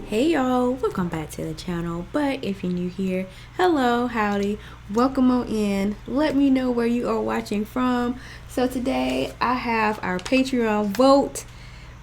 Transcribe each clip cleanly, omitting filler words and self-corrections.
Hey y'all, welcome back to the channel. But if you're new here, hello, howdy, welcome on in. Let me know where you are watching from. So today I have our Patreon vote,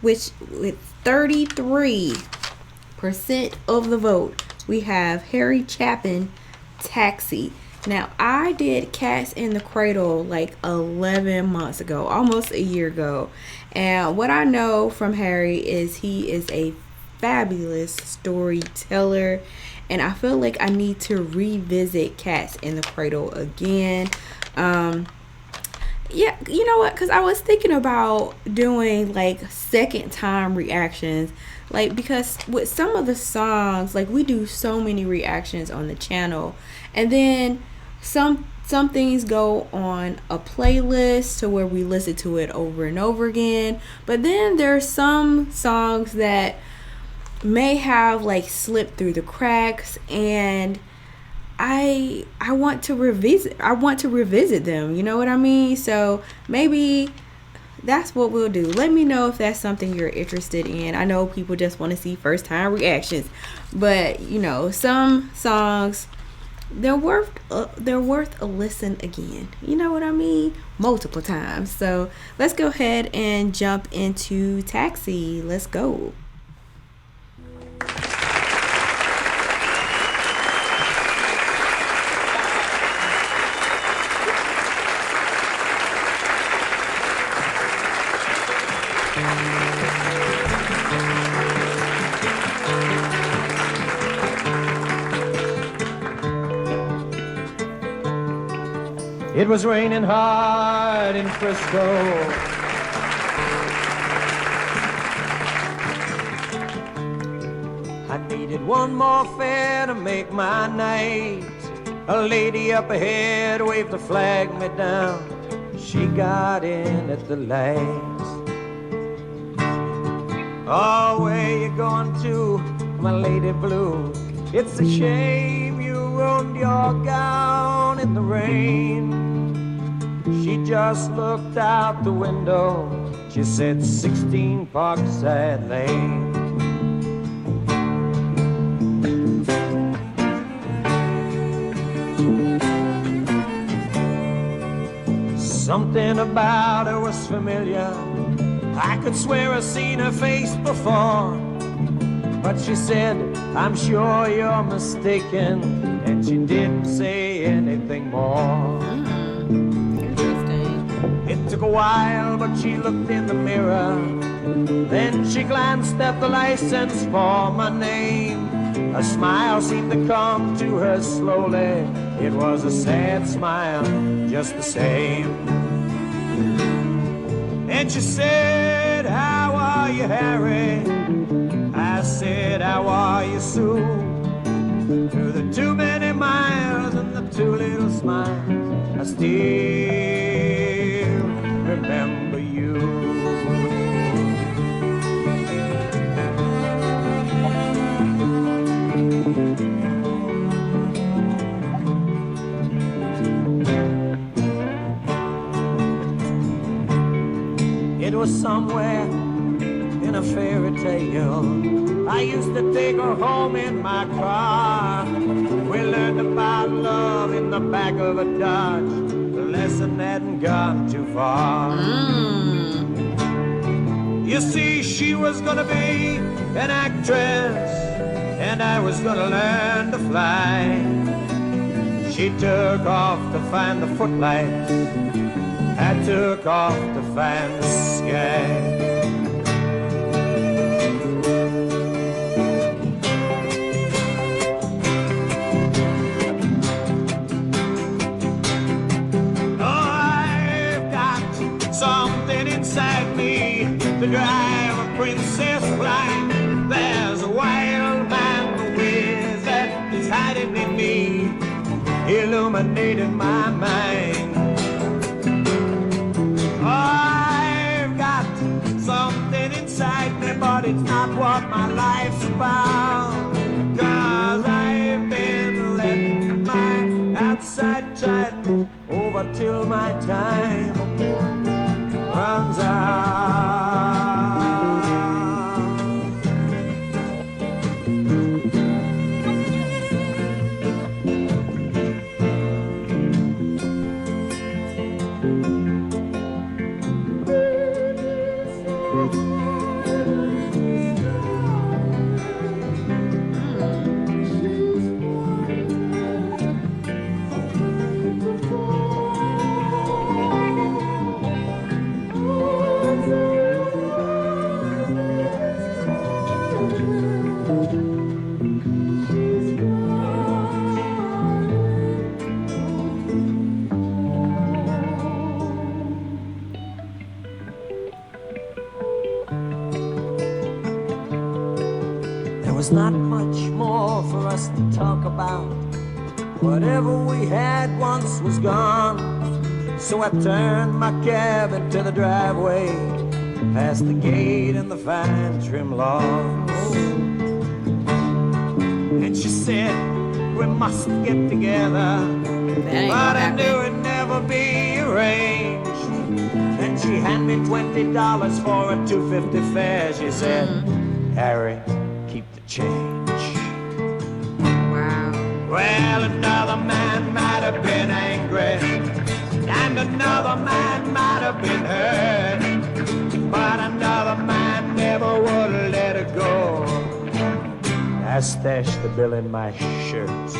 which with 33% of the vote, we have Harry Chapin, Taxi. Now I did Cats in the Cradle like 11 months ago, almost a year ago. And what I know from Harry is he is a fabulous storyteller, and I feel like I need to revisit Cats in the Cradle again. Yeah, you know what, because I was thinking about doing like second time reactions, like because with some of the songs, like we do so many reactions on the channel, and then some things go on a playlist to where we listen to it over and over again, but then there's some songs that may have like slipped through the cracks, and I want to revisit them, you know what I mean? So maybe that's what we'll do. Let me know if that's something you're interested in. I know people just want to see first time reactions, but you know, some songs, they're worth a listen again, you know what I mean, multiple times. So let's go ahead and jump into Taxi. Let's go. It was raining hard in Frisco. I needed one more fare to make my night. A lady up ahead waved to flag me down. She got in at the lights. Oh, where you going to, my lady blue? It's a shame you ruined your gown in the rain. She just looked out the window. She said 16 Parkside Lane. Something about her was familiar. I could swear I've seen her face before. But she said, I'm sure you're mistaken. And she didn't say anything more. It took a while, but she looked in the mirror. Then she glanced at the license for my name. A smile seemed to come to her slowly. It was a sad smile, just the same. And she said, how are you, Harry? I said, how are you, Sue? Through the too many miles and the too little smiles, I still remember you. It was somewhere in a fairy tale. I used to take her home in my car. We learned about love in the back of a Dodge. The lesson hadn't gone too far. You see, she was gonna be an actress, and I was gonna learn to fly. She took off to find the footlights. I took off to find the sky. To drive a princess blind. There's a wild man, the wizard, is hiding in me, illuminating my mind. I've got something inside me, but it's not what my life's about. 'Cause I've been letting my outside tighten over till my time runs out. There was not much more for us to talk about. Whatever we had once was gone. So I turned my cab into the driveway, past the gate and the fine trim lawns. And she said, we must get together, but I knew it'd never be arranged. And she handed me $20 for a $2.50 fare. She said, Harry, keep the change. Wow. Well, another man might have been angry, and another man might have been hurt, but another man never would let her go. I stashed the bill in my shirt,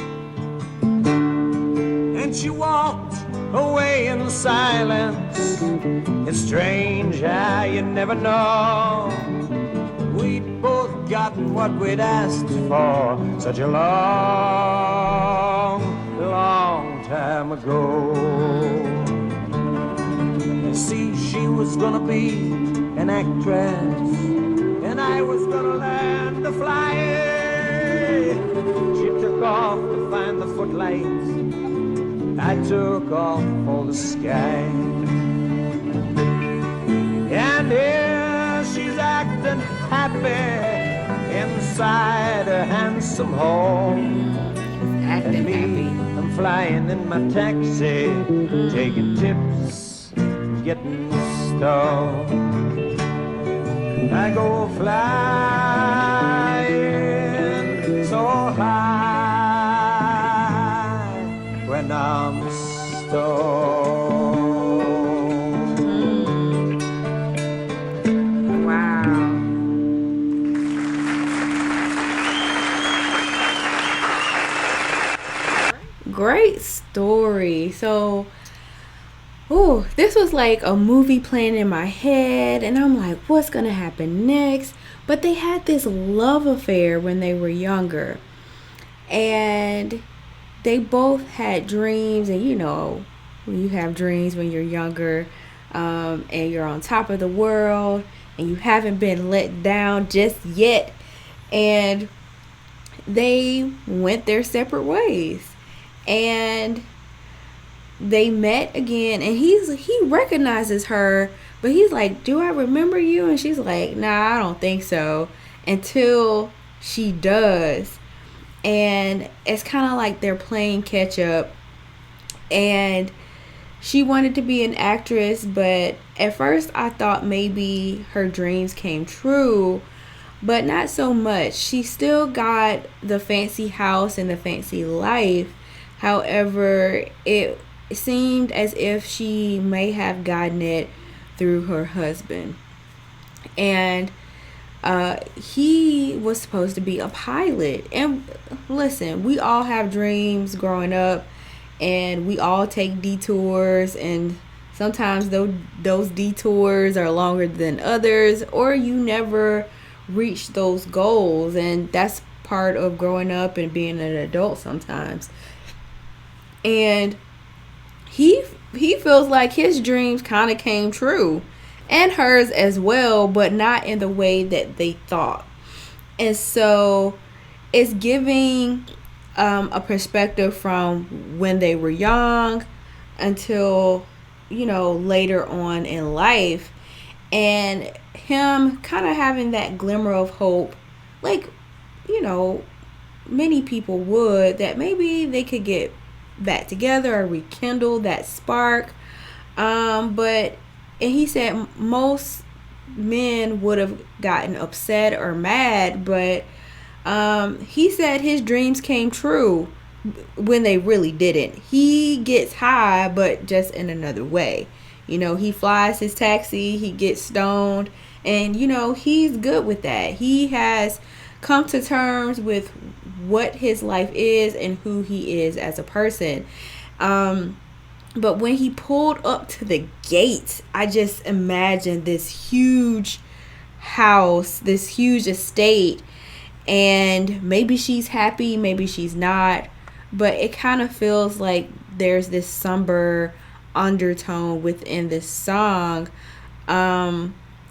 and she walked away in silence. It's strange how you never know. We'd both gotten what we'd asked for such a long, long time ago. You see, she was gonna be an actress, and I was gonna learn to fly. She took off to find the footlights, I took off for the sky. And here she's acting happy inside a handsome home. Acting and me, happy. I'm flying in my taxi, taking tips, getting stoned. I go flying so high when I'm stoned. Wow. Great story. So, this was like a movie playing in my head, and I'm like, what's gonna happen next? But they had this love affair when they were younger, and they both had dreams. And you know, when you have dreams when you're younger, and you're on top of the world, and you haven't been let down just yet, and they went their separate ways. And they met again, and he recognizes her, but he's like, do I remember you? And she's like, nah, I don't think so, until she does. And it's kind of like they're playing catch up, and she wanted to be an actress, but at first I thought maybe her dreams came true, but not so much. She still got the fancy house and the fancy life. However, it seemed as if she may have gotten it through her husband. And he was supposed to be a pilot. And listen, we all have dreams growing up, and we all take detours, and sometimes those detours are longer than others, or you never reach those goals. And that's part of growing up and being an adult sometimes. And he feels like his dreams kind of came true, and hers as well, but not in the way that they thought. And so it's giving a perspective from when they were young until, later on in life, and him kind of having that glimmer of hope, like, many people would, that maybe they could get back together or rekindle that spark. And he said most men would have gotten upset or mad, but he said his dreams came true when they really didn't. He gets high, but just in another way. He flies his taxi, he gets stoned, and he's good with that. He has come to terms with what his life is and who he is as a person. But when he pulled up to the gate, I just imagined this huge house, this huge estate, and maybe she's happy, maybe she's not, but it kind of feels like there's this somber undertone within this song,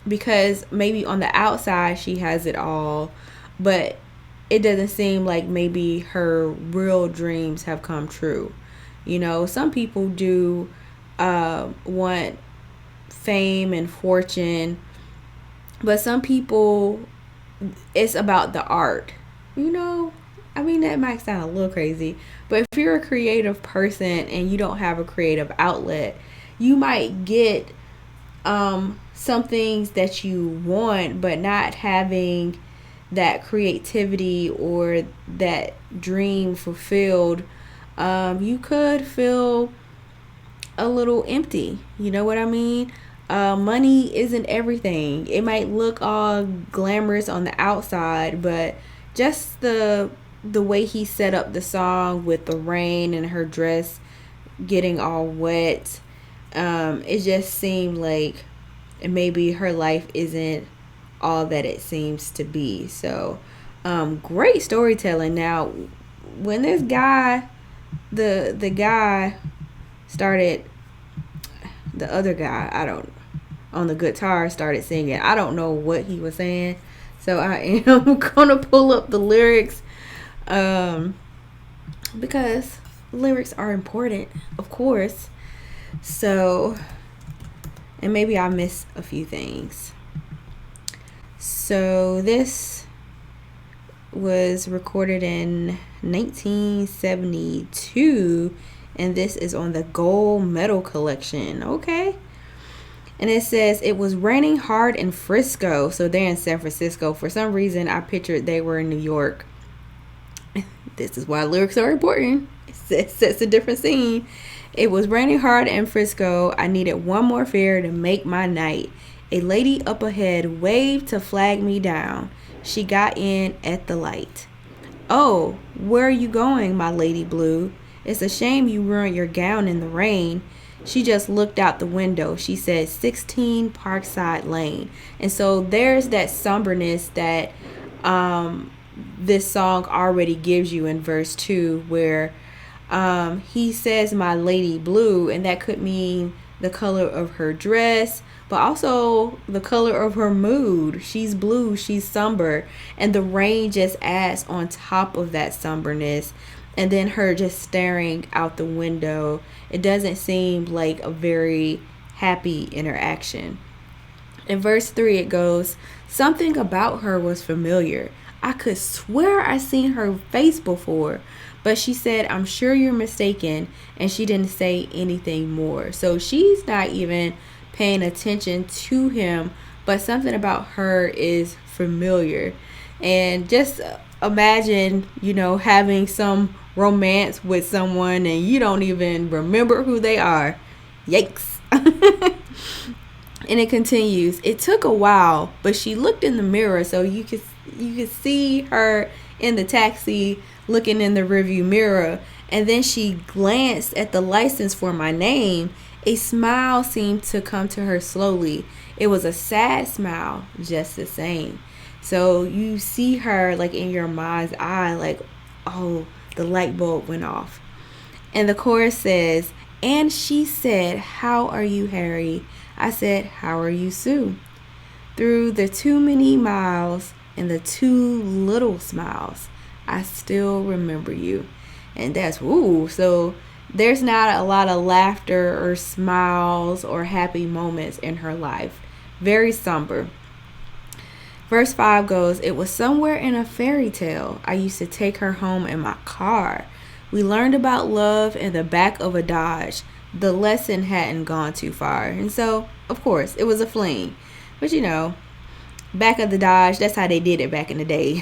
because maybe on the outside she has it all, but it doesn't seem like maybe her real dreams have come true. You know, some people do want fame and fortune, but some people, it's about the art. You know, I mean, that might sound a little crazy, but if you're a creative person and you don't have a creative outlet, you might get some things that you want, but not having that creativity or that dream fulfilled, you could feel a little empty. You know what I mean? Money isn't everything. It might look all glamorous on the outside, but just the way he set up the song with the rain and her dress getting all wet, it just seemed like maybe her life isn't all that it seems to be. So, great storytelling. Now, when this guy, the guy started, the other guy, I don't, on the guitar started singing, I don't know what he was saying, so I am gonna pull up the lyrics, because lyrics are important, of course. So, and maybe I missed a few things. So this was recorded in 1972, and this is on the Gold Medal Collection. Okay. And it says, it was raining hard in Frisco. So they're in San Francisco. For some reason, I pictured they were in New York. This is why lyrics are important. It sets a different scene. It was raining hard in Frisco. I needed one more fare to make my night. A lady up ahead waved to flag me down. She got in at the light. Oh, where are you going, my lady blue? It's a shame you ruined your gown in the rain. She just looked out the window. She said 16 Parkside Lane. And so there's that somberness that this song already gives you in verse 2, where he says my lady blue, and that could mean the color of her dress, but also the color of her mood. She's blue, she's somber, and the rain just adds on top of that somberness. And then her just staring out the window. It doesn't seem like a very happy interaction. In verse 3 it goes, something about her was familiar. I could swear I seen her face before. But she said, I'm sure you're mistaken. And she didn't say anything more. So she's not even paying attention to him. But something about her is familiar. And just imagine, having some romance with someone and you don't even remember who they are. Yikes. And it continues. It took a while, but she looked in the mirror, so you could see her in the taxi looking in the rearview mirror, and then she glanced at the license for my name. A smile seemed to come to her slowly. It was a sad smile, just the same. So you see her like in your mind's eye, like, oh, the light bulb went off. And the chorus says, and she said, how are you, Harry? I said, how are you, Sue? Through the too many miles and the too little smiles, I still remember you. And that's, ooh, so there's not a lot of laughter or smiles or happy moments in her life. Very somber. Verse 5 goes, it was somewhere in a fairy tale. I used to take her home in my car. We learned about love in the back of a Dodge. The lesson hadn't gone too far. And so, of course, it was a fling. But back of the Dodge, that's how they did it back in the day.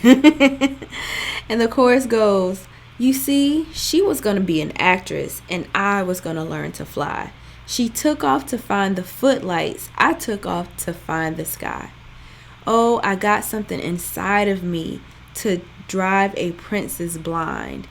And the chorus goes, you see, she was going to be an actress and I was going to learn to fly. She took off to find the footlights. I took off to find the sky. Oh, I got something inside of me to drive a princess blind.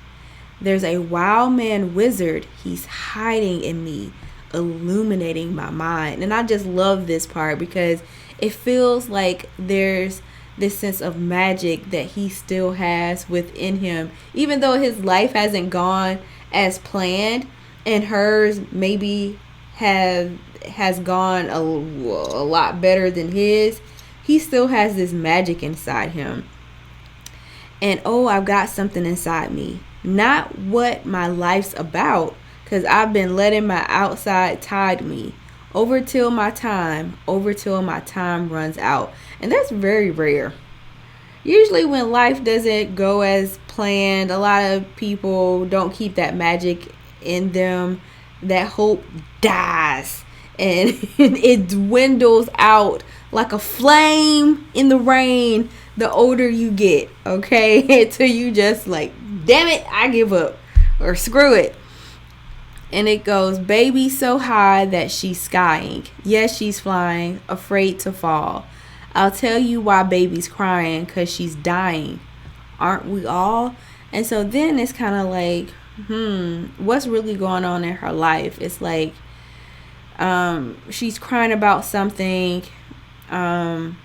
There's a wild man wizard. He's hiding in me, illuminating my mind. And I just love this part because it feels like there's this sense of magic that he still has within him, even though his life hasn't gone as planned, and hers maybe has gone a lot better than his. He still has this magic inside him. And oh, I've got something inside me. Not what my life's about, because I've been letting my outside tide me over till my time runs out. And that's very rare. Usually when life doesn't go as planned, a lot of people don't keep that magic in them. That hope dies and it dwindles out like a flame in the rain the older you get, okay? Until you just like, damn it, I give up, or screw it. And it goes, baby so high that she's skying. Yes, she's flying, afraid to fall. I'll tell you why baby's crying, 'cause she's dying. Aren't we all? And so then it's kind of like, what's really going on in her life? It's like she's crying about something, and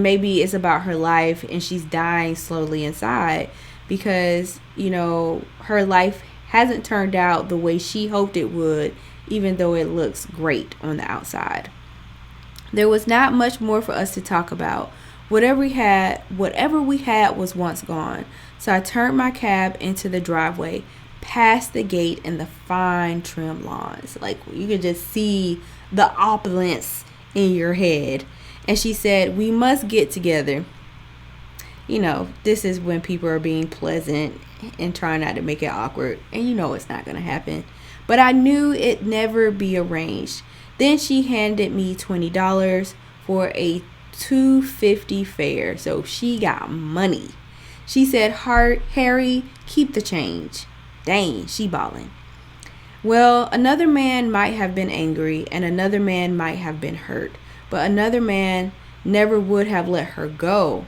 maybe it's about her life, and she's dying slowly inside because, you know, her life hasn't turned out the way she hoped it would, even though it looks great on the outside. There was not much more for us to talk about. Whatever we had was once gone. So I turned my cab into the driveway, past the gate and the fine trim lawns. Like, you could just see the opulence in your head. And she said, we must get together. You know, this is when people are being pleasant and trying not to make it awkward. And you know it's not going to happen. But I knew it'd never be arranged. Then she handed me $20 for a $2.50 fare. So she got money. She said, Harry, keep the change. Dang, she ballin'. Well, another man might have been angry and another man might have been hurt. But another man never would have let her go.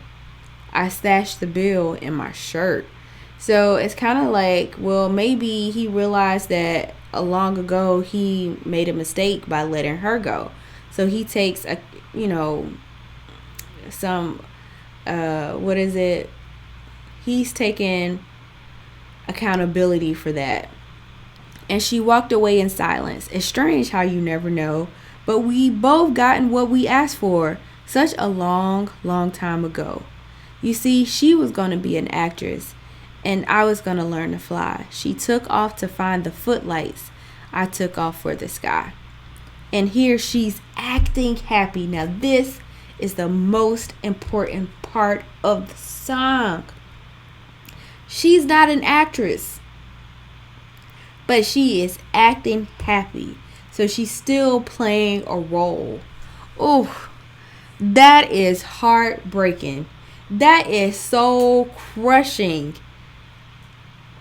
I stashed the bill in my shirt. So it's kind of like, well, maybe he realized that long ago he made a mistake by letting her go. So he takes he's taking accountability for that. And she walked away in silence. It's strange how you never know, but we both gotten what we asked for such a long, long time ago. You see, she was going to be an actress, and I was going to learn to fly. She took off to find the footlights. I took off for the sky. And here she's acting happy. Now this is the most important part of the song. She's not an actress, but she is acting happy. So she's still playing a role. Oh, that is heartbreaking. That is so crushing.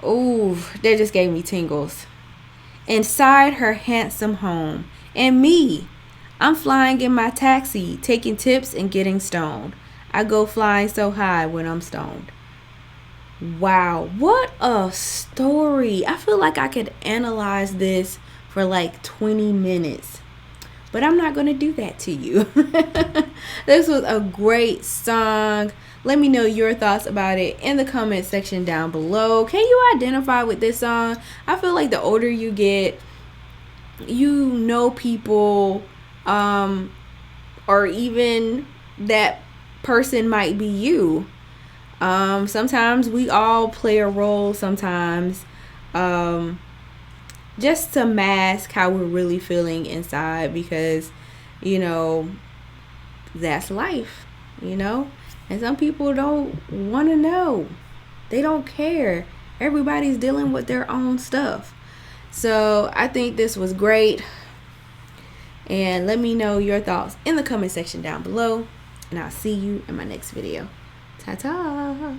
Oh, that just gave me tingles. Inside her handsome home. And me, I'm flying in my taxi, taking tips and getting stoned. I go flying so high when I'm stoned. Wow, what a story. I feel like I could analyze this for like 20 minutes. But I'm not going to do that to you. This was a great song. Let me know your thoughts about it in the comment section down below. Can you identify with this song? I feel like the older you get, you know people, or even that person might be you. Sometimes we all play a role sometimes, just to mask how we're really feeling inside, because, you know, that's life, you know. And some people don't want to know. They don't care. Everybody's dealing with their own stuff. So I think this was great. And let me know your thoughts in the comment section down below. And I'll see you in my next video. Ta-ta.